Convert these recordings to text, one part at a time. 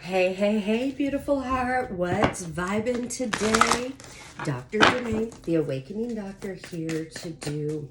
Hey, hey, hey, beautiful heart. What's vibing today? Dr. Janae, the Awakening Doctor, here to do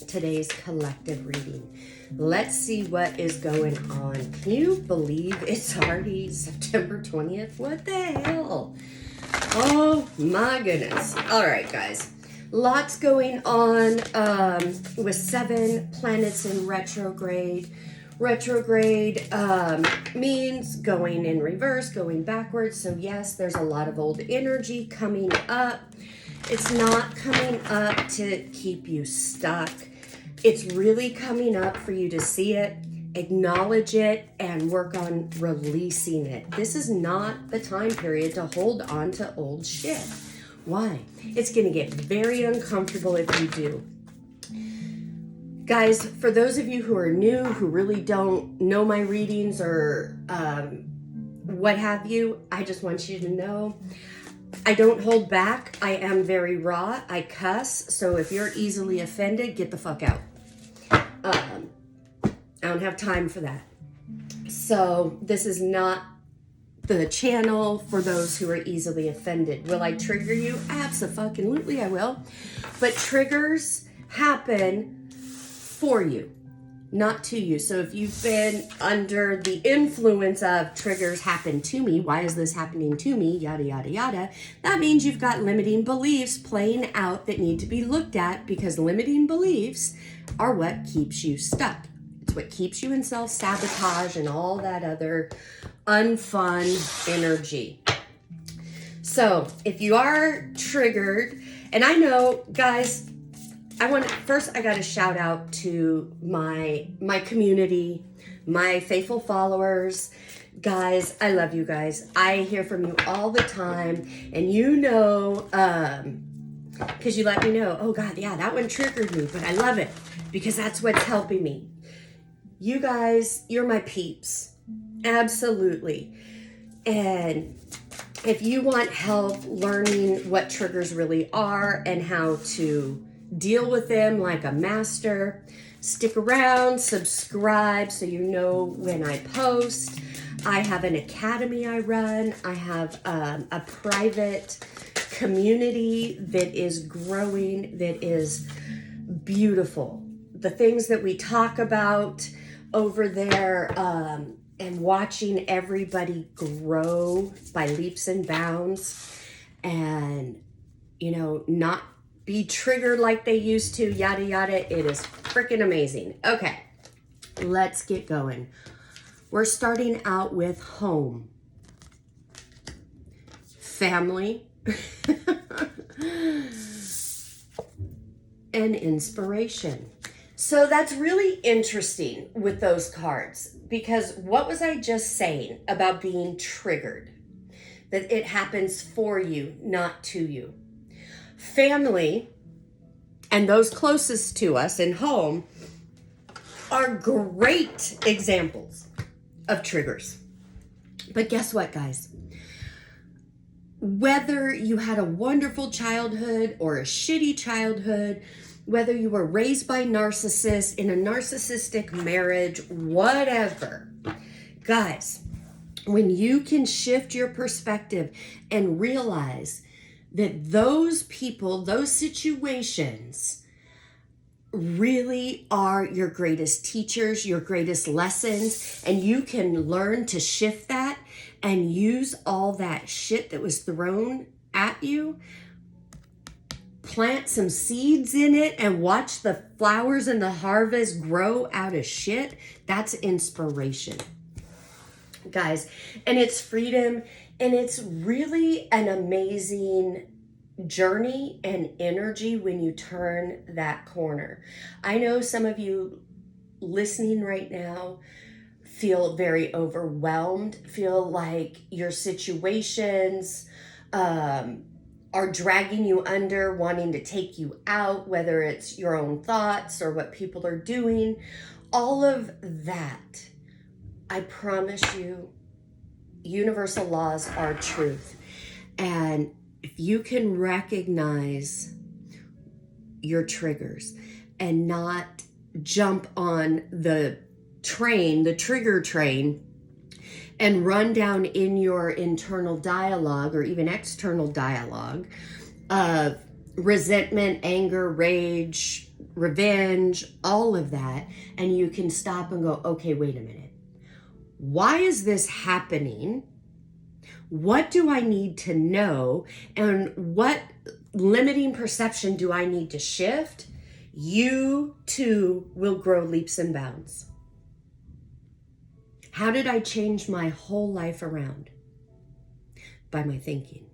today's collective reading. Let's see what is going on. Can you believe it's already September 20th? What the hell? Oh my goodness. All right, guys. Lots going on with 7 planets in retrograde. Retrograde means going in reverse, going backwards. So yes, there's a lot of old energy coming up. It's not coming up to keep you stuck. It's really coming up for you to see it, acknowledge it, and work on releasing it. This is not the time period to hold on to old shit. Why? It's going to get very uncomfortable if you do. Guys, for those of you who are new, who really don't know my readings or what have you, I just want you to know I don't hold back. I am very raw. I cuss. So if you're easily offended, get the fuck out. I don't have time for that. So this is not the channel for those who are easily offended. Will I trigger you? Absolutely, I will. But triggers happen for you, not to you. So if you've been under the influence of triggers happen to me, why is this happening to me, yada, yada, yada, that means you've got limiting beliefs playing out that need to be looked at, because limiting beliefs are what keeps you stuck. It's what keeps you in self-sabotage and all that other unfun energy. So if you are triggered, and I know, guys, I got to shout out to my community, my faithful followers. Guys, I love you guys. I hear from you all the time, and you know, because you let me know, oh God, yeah, that one triggered me, but I love it because that's what's helping me. You guys, you're my peeps. Absolutely. And if you want help learning what triggers really are and how to deal with them like a master, stick around, subscribe so you know when I post. I have an academy I run. I have a private community that is growing, that is beautiful. The things that we talk about over there, and watching everybody grow by leaps and bounds, and, you know, not be triggered like they used to, yada, yada. It is freaking amazing. Okay, let's get going. We're starting out with home, family, and inspiration. So that's really interesting with those cards, because what was I just saying about being triggered? That it happens for you, not to you. Family and those closest to us and home are great examples of triggers. But guess what, guys? Whether you had a wonderful childhood or a shitty childhood, whether you were raised by narcissists, in a narcissistic marriage, whatever, guys, when you can shift your perspective and realize that those people, those situations really are your greatest teachers, your greatest lessons, and you can learn to shift that and use all that shit that was thrown at you, plant some seeds in it, and watch the flowers and the harvest grow out of shit. That's inspiration, guys. And it's freedom. And it's really an amazing journey and energy when you turn that corner. I know some of you listening right now feel very overwhelmed, feel like your situations are dragging you under, wanting to take you out, whether it's your own thoughts or what people are doing. All of that, I promise you, universal laws are truth. And if you can recognize your triggers and not jump on the train, the trigger train, and run down in your internal dialogue or even external dialogue of resentment, anger, rage, revenge, all of that. And you can stop and go, okay, wait a minute. Why is this happening? What do I need to know? And what limiting perception do I need to shift? You too will grow leaps and bounds. How did I change my whole life around? By my thinking.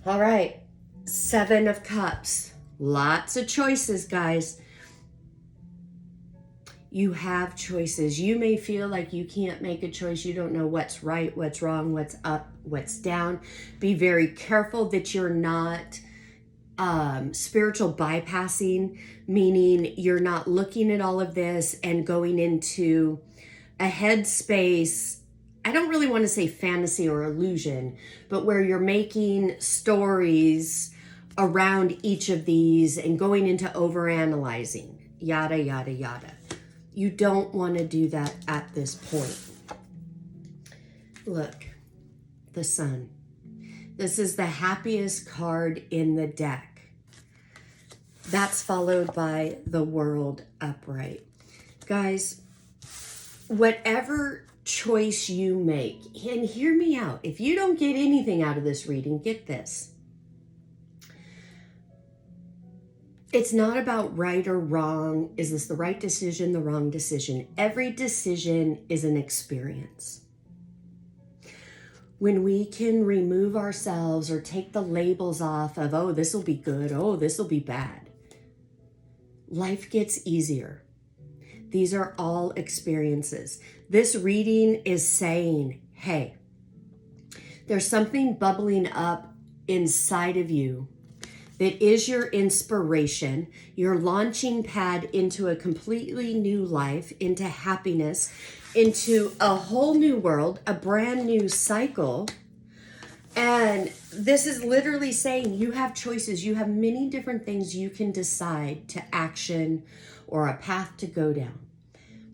All right, 7 of Cups. Lots of choices, guys. You have choices. You may feel like you can't make a choice. You don't know what's right, what's wrong, what's up, what's down. Be very careful that you're not spiritual bypassing, meaning you're not looking at all of this and going into a headspace. I don't really want to say fantasy or illusion, but where you're making stories around each of these and going into overanalyzing, yada, yada, yada. You don't want to do that at this point. Look, the Sun. This is the happiest card in the deck. That's followed by the World upright. Guys, whatever choice you make, and hear me out. If you don't get anything out of this reading, get this. It's not about right or wrong. Is this the right decision, the wrong decision? Every decision is an experience. When we can remove ourselves or take the labels off of, oh, this will be good, oh, this will be bad, life gets easier. These are all experiences. This reading is saying, hey, there's something bubbling up inside of you that is your inspiration, your launching pad into a completely new life, into happiness, into a whole new world, a brand new cycle. And this is literally saying you have choices. You have many different things you can decide to action or a path to go down.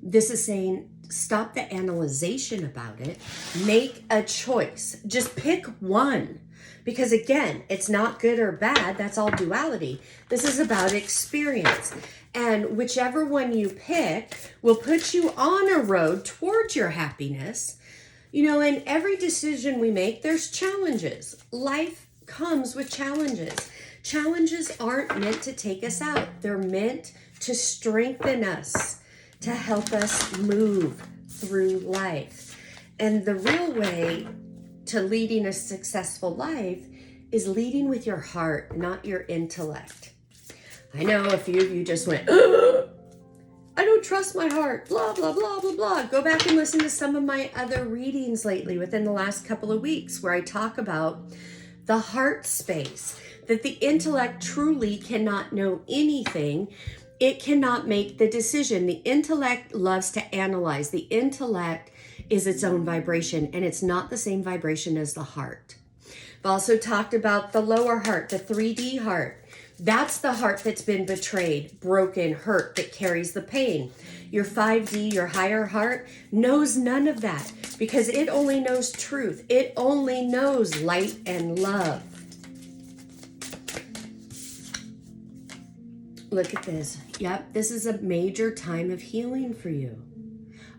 This is saying stop the analyzation about it. Make a choice. Just pick one. Because again, it's not good or bad. That's all duality. This is about experience. And whichever one you pick will put you on a road towards your happiness. You know, in every decision we make, there's challenges. Life comes with challenges. Challenges aren't meant to take us out. They're meant to strengthen us, to help us move through life. And the real way to leading a successful life is leading with your heart, not your intellect. I know a few of you just went, I don't trust my heart, blah, blah, blah, blah, blah. Go back and listen to some of my other readings lately within the last couple of weeks where I talk about the heart space, that the intellect truly cannot know anything. It cannot make the decision. The intellect loves to analyze. The intellect is its own vibration, and it's not the same vibration as the heart. I've also talked about the lower heart, the 3D heart. That's the heart that's been betrayed, broken, hurt, that carries the pain. Your 5D, your higher heart, knows none of that because it only knows truth. It only knows light and love. Look at this. Yep, this is a major time of healing for you.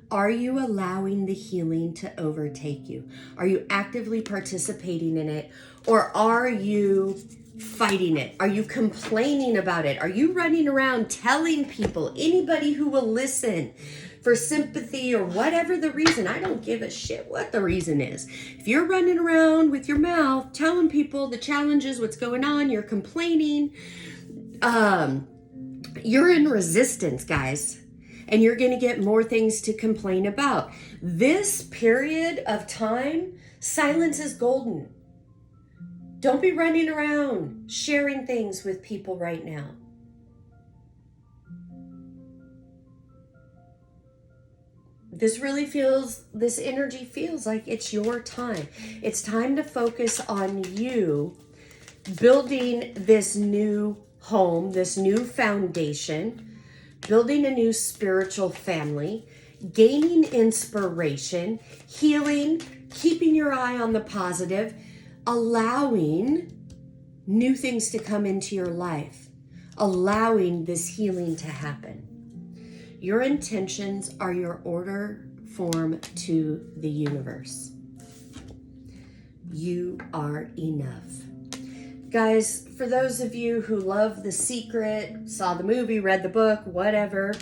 Are you allowing the healing to overtake you? Are you actively participating in it? Or are you fighting it? Are you complaining about it? Are you running around telling people, anybody who will listen, for sympathy or whatever the reason? I don't give a shit what the reason is. If you're running around with your mouth telling people the challenges, what's going on, you're complaining, you're in resistance, guys. And you're going to get more things to complain about. This period of time, silence is golden. Don't be running around sharing things with people right now. This energy feels like it's your time. It's time to focus on you building this new home, this new foundation, building a new spiritual family. gaining inspiration, healing, keeping your eye on the positive, allowing new things to come into your life, allowing this healing to happen. Your intentions are your order form to the universe. You are enough. Guys, for those of you who love The Secret, saw the movie, read the book, whatever,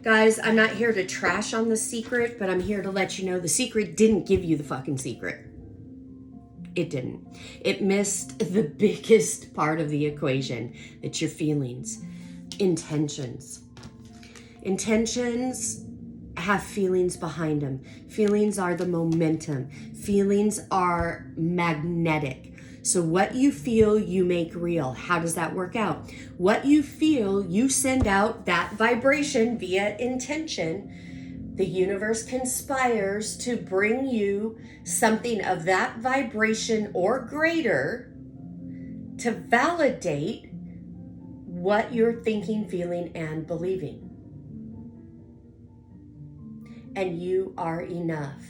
guys, I'm not here to trash on The Secret, but I'm here to let you know The Secret didn't give you the fucking secret. It didn't. It missed the biggest part of the equation. It's your feelings, intentions. Intentions have feelings behind them. Feelings are the momentum. Feelings are magnetic. So what you feel, you make real. How does that work out? What you feel, you send out that vibration via intention. The universe conspires to bring you something of that vibration or greater to validate what you're thinking, feeling, and believing. And you are enough.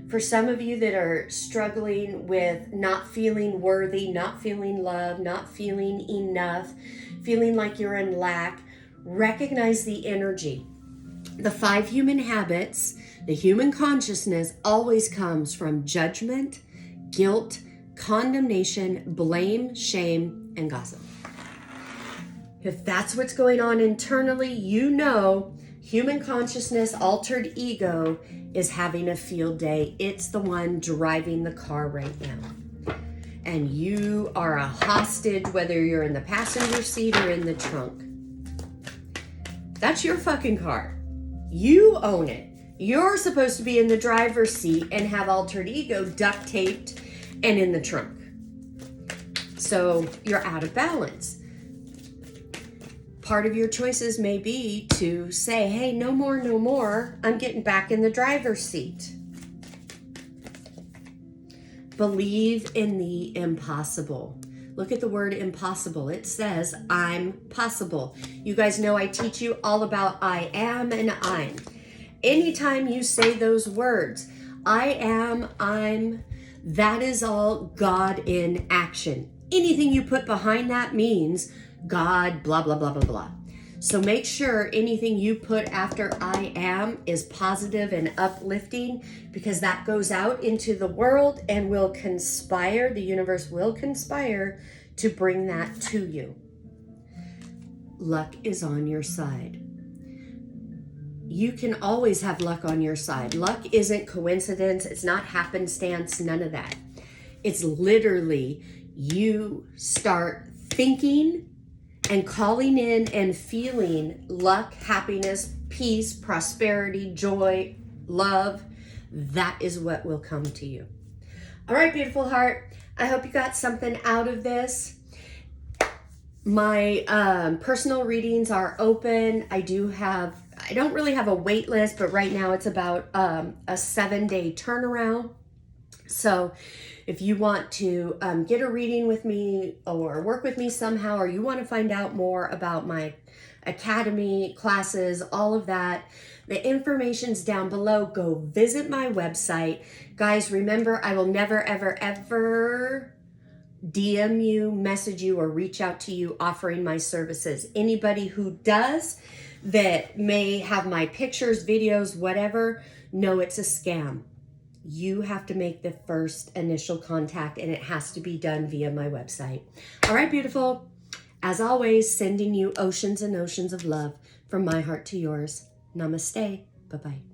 For some of you that are struggling with not feeling worthy, not feeling loved, not feeling enough, feeling like you're in lack, recognize the energy. The 5 human habits, the human consciousness always comes from judgment, guilt, condemnation, blame, shame, and gossip. If that's what's going on internally, you know human consciousness, altered ego, is having a field day. It's the one driving the car right now. And you are a hostage, whether you're in the passenger seat or in the trunk. That's your fucking car. You own it. You're supposed to be in the driver's seat and have altered ego duct taped and in the trunk. So you're out of balance. Part of your choices may be to say, hey, no more. I'm getting back in the driver's seat. Believe in the impossible. Look at the word impossible. It says, I'm possible. You guys know I teach you all about I am and I'm. Anytime you say those words, I am, I'm, that is all God in action. Anything you put behind that means God, blah, blah, blah, blah, blah. So make sure anything you put after I am is positive and uplifting, because that goes out into the world and will conspire, the universe will conspire to bring that to you. Luck is on your side. You can always have luck on your side. Luck isn't coincidence. It's not happenstance, none of that. It's literally you start thinking and calling in and feeling luck, happiness, peace, prosperity, joy, love. That is what will come to you. All right, beautiful heart. I hope you got something out of this. My personal readings are open. I don't really have a wait list, but right now it's about a 7-day turnaround. So if you want to get a reading with me or work with me somehow, or you want to find out more about my academy, classes, all of that, the information's down below. Go visit my website. Guys, remember, I will never, ever, ever DM you, message you, or reach out to you offering my services. Anybody who does that may have my pictures, videos, whatever, know it's a scam. You have to make the first initial contact, and it has to be done via my website. All right, beautiful. As always, sending you oceans and oceans of love from my heart to yours. Namaste. Bye-bye.